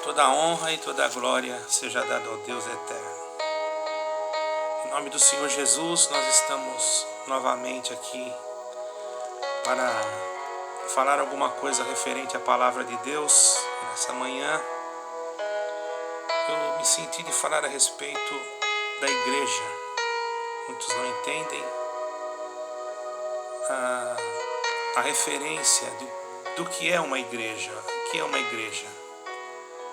Toda a honra e toda a glória seja dada ao Deus eterno. Em nome do Senhor Jesus, nós estamos novamente aqui para falar alguma coisa referente à palavra de Deus. Nessa manhã, eu me senti de falar a respeito da igreja. Muitos não entendem a referência do que é uma igreja. O que é uma igreja?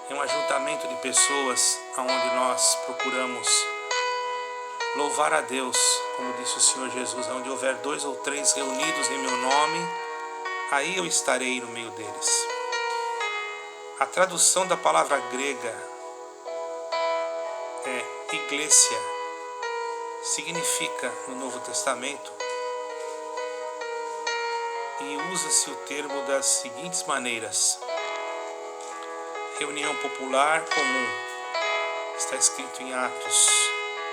É um ajuntamento de pessoas onde nós procuramos louvar a Deus, como disse o Senhor Jesus: onde houver 2 ou 3 reunidos em meu nome, aí eu estarei no meio deles. A tradução da palavra grega é iglesia, significa no Novo Testamento, e usa-se o termo das seguintes maneiras: reunião popular comum, está escrito em Atos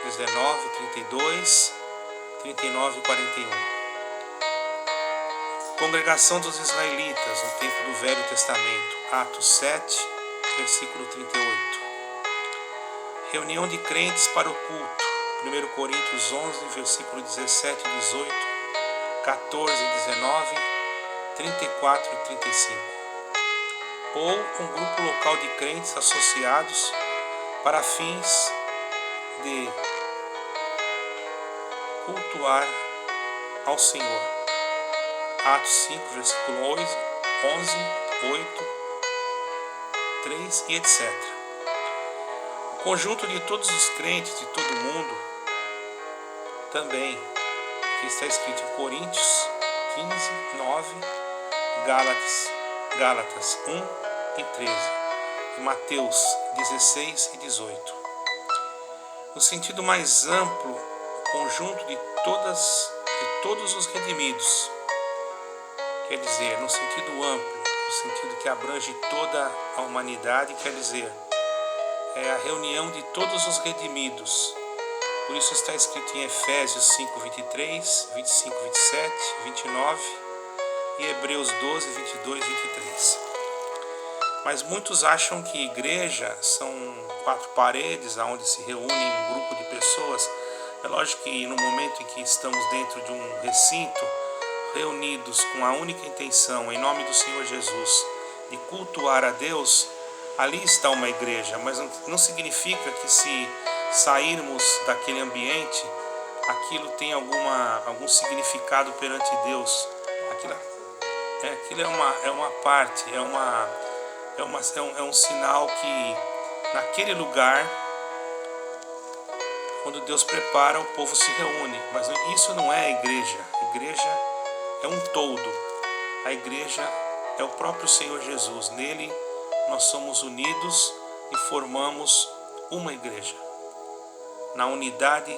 19, 32, 39 e 41. Congregação dos israelitas no tempo do Velho Testamento, Atos 7, versículo 38. Reunião de crentes para o culto, 1 Coríntios 11, versículo 17 e 18, 14 e 19, 34 e 35. Ou um grupo local de crentes associados para fins de cultuar ao Senhor. Atos 5, versículo 11, 8, 3 e etc. O conjunto de todos os crentes de todo o mundo também, que está escrito em Coríntios 15, 9, Gálatas 1 e 13 e Mateus 16 e 18. No sentido mais amplo, o conjunto de todos os redimidos, quer dizer, no sentido amplo, no sentido que abrange toda a humanidade, quer dizer, é a reunião de todos os redimidos. Por isso está escrito em Efésios 5, 23, 25, 27, 29 e Hebreus 12, 22 e 23. Mas muitos acham que igreja são 4 paredes onde se reúne um grupo de pessoas. É lógico que no momento em que estamos dentro de um recinto, reunidos com a única intenção, em nome do Senhor Jesus, de cultuar a Deus, ali está uma igreja. Mas não significa que, se sairmos daquele ambiente, aquilo tem algum significado perante Deus. Aquilo é uma parte, é um sinal que naquele lugar, quando Deus prepara, o povo se reúne. Mas isso não é a igreja. A igreja é um todo. A igreja é o próprio Senhor Jesus. Nele nós somos unidos e formamos uma igreja. Na unidade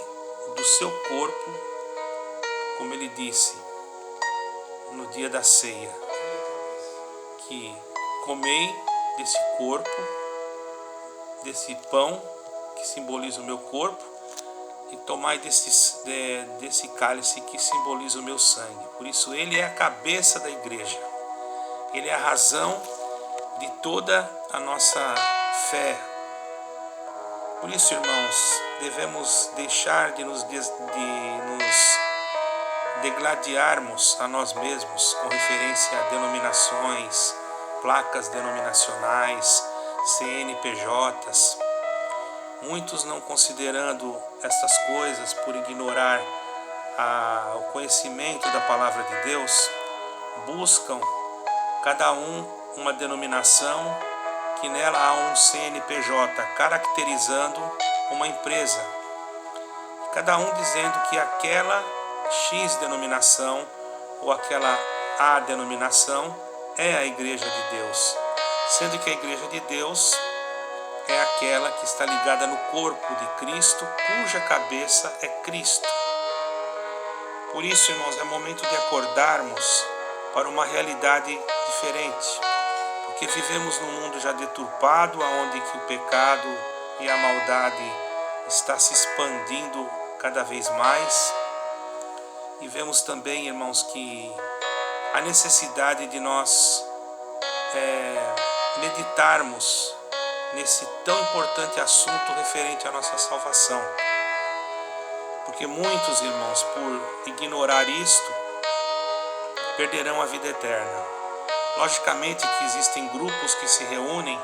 do seu corpo, como ele disse no dia da ceia, que comei desse corpo, desse pão que simboliza o meu corpo, e tomai desse cálice que simboliza o meu sangue. Por isso ele é a cabeça da igreja. Ele é a razão de toda a nossa fé. Por isso, irmãos, devemos deixar de nos degladiarmos a nós mesmos com referência a denominações, placas denominacionais, CNPJs. Muitos, não considerando estas coisas por ignorar o conhecimento da palavra de Deus, buscam cada uma denominação que nela há um CNPJ caracterizando uma empresa. Cada um dizendo que aquela X denominação ou aquela A denominação é a igreja de Deus, sendo que a igreja de Deus é aquela que está ligada no corpo de Cristo, cuja cabeça é Cristo. Por isso, irmãos, é momento de acordarmos para uma realidade diferente, porque vivemos num mundo já deturpado, onde que o pecado e a maldade está se expandindo cada vez mais. E vemos também, irmãos, que a necessidade de nós meditarmos nesse tão importante assunto referente à nossa salvação. Porque muitos, irmãos, por ignorar isto, perderão a vida eterna. Logicamente que existem grupos que se reúnem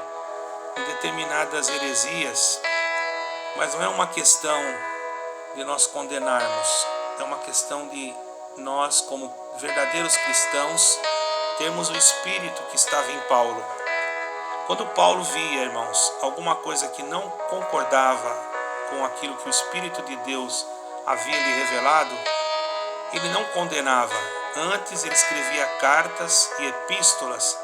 em determinadas heresias, mas não é uma questão de nós condenarmos, é uma questão de nós, como verdadeiros cristãos, termos o Espírito que estava em Paulo. Quando Paulo via, irmãos, alguma coisa que não concordava com aquilo que o Espírito de Deus havia lhe revelado, ele não condenava. Antes ele escrevia cartas e epístolas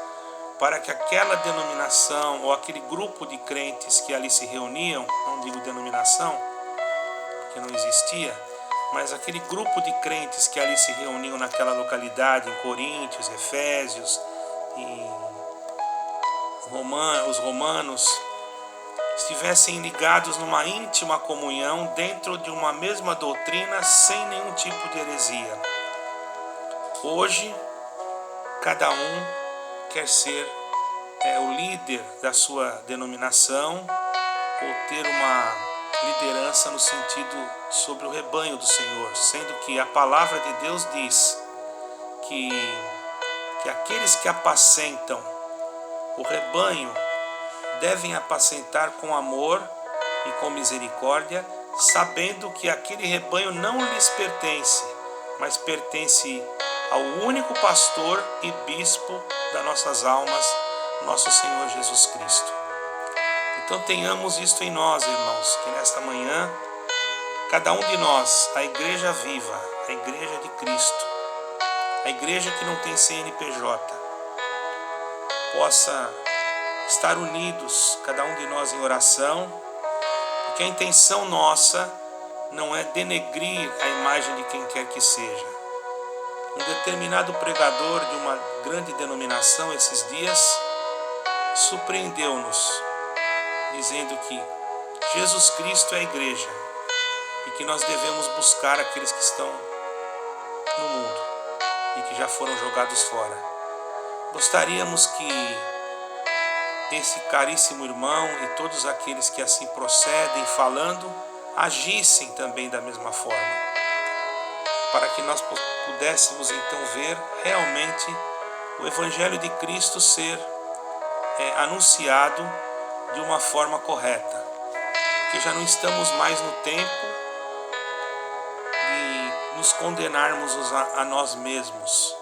para que aquela denominação ou aquele grupo de crentes que ali se reuniam, não digo denominação, porque não existia, mas aquele grupo de crentes que ali se reuniam naquela localidade, em Coríntios, Efésios, os romanos, estivessem ligados numa íntima comunhão dentro de uma mesma doutrina, sem nenhum tipo de heresia. Hoje, cada um quer ser o líder da sua denominação ou ter uma liderança no sentido sobre o rebanho do Senhor, sendo que a palavra de Deus diz que aqueles que apacentam o rebanho devem apacentar com amor e com misericórdia, sabendo que aquele rebanho não lhes pertence, mas pertence ao único pastor e bispo das nossas almas, nosso Senhor Jesus Cristo. Então tenhamos isto em nós, irmãos, que nesta manhã, cada um de nós, a igreja viva, a igreja de Cristo, a igreja que não tem CNPJ, possa estar unidos, cada um de nós em oração, porque a intenção nossa não é denegrir a imagem de quem quer que seja. Um determinado pregador de uma grande denominação esses dias surpreendeu-nos, dizendo que Jesus Cristo é a igreja e que nós devemos buscar aqueles que estão no mundo e que já foram jogados fora. Gostaríamos que esse caríssimo irmão e todos aqueles que assim procedem falando, agissem também da mesma forma, para que nós pudéssemos então ver realmente o Evangelho de Cristo ser anunciado de uma forma correta, porque já não estamos mais no tempo de nos condenarmos a nós mesmos,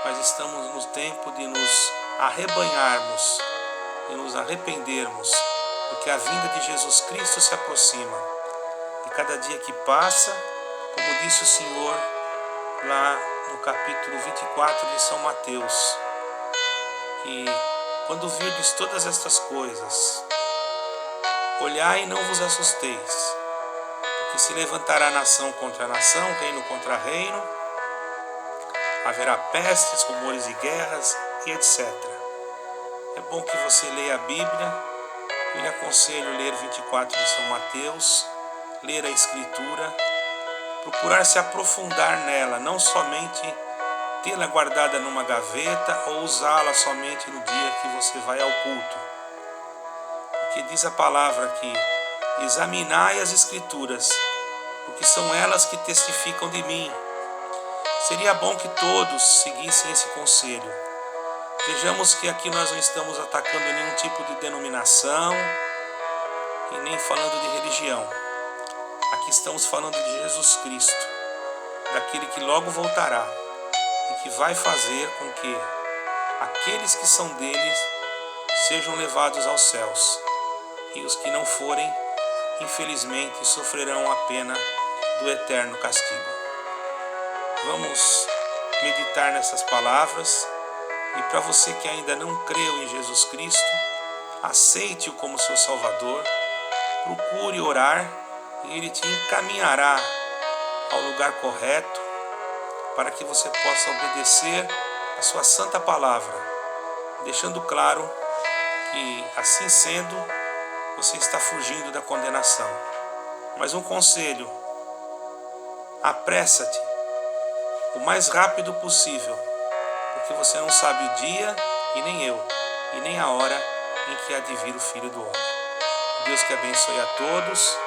mas estamos no tempo de nos arrebanharmos, de nos arrependermos, porque a vinda de Jesus Cristo se aproxima. E cada dia que passa, como disse o Senhor lá no capítulo 24 de São Mateus, que quando virdes todas estas coisas, olhai e não vos assusteis, porque se levantará nação contra nação, reino contra reino, haverá pestes, rumores de guerras e etc. É bom que você leia a Bíblia. Eu lhe aconselho ler 24 de São Mateus, ler a Escritura, procurar se aprofundar nela, não somente tê-la guardada numa gaveta ou usá-la somente no dia que você vai ao culto. Porque diz a palavra que examinai as Escrituras, porque são elas que testificam de mim. Seria bom que todos seguissem esse conselho. Vejamos que aqui nós não estamos atacando nenhum tipo de denominação e nem falando de religião. Aqui estamos falando de Jesus Cristo, daquele que logo voltará e que vai fazer com que aqueles que são deles sejam levados aos céus, e os que não forem, infelizmente, sofrerão a pena do eterno castigo. Vamos meditar nessas palavras. E para você que ainda não creu em Jesus Cristo, aceite-o como seu Salvador, procure orar e Ele te encaminhará ao lugar correto para que você possa obedecer a sua santa palavra, deixando claro que, assim sendo, você está fugindo da condenação. Mas um conselho: apressa-te o mais rápido possível, porque você não sabe o dia, e nem eu, e nem a hora em que há de vir o Filho do Homem. Deus que abençoe a todos.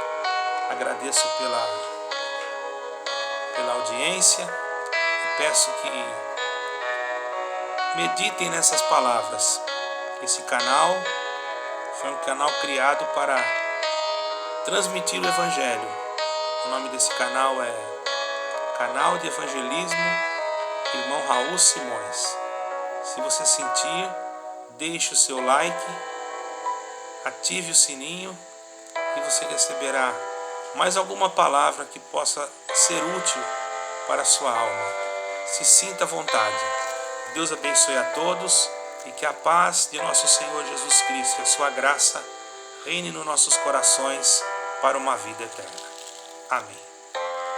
Agradeço pela audiência e peço que meditem nessas palavras. Esse canal foi um canal criado para transmitir o Evangelho. O nome desse canal é Canal de Evangelismo Irmão Raul Simões. Se você sentir, deixe o seu like, ative o sininho e você receberá mais alguma palavra que possa ser útil para a sua alma. Se sinta à vontade. Deus abençoe a todos e que a paz de nosso Senhor Jesus Cristo e a sua graça reine nos nossos corações para uma vida eterna. Amém.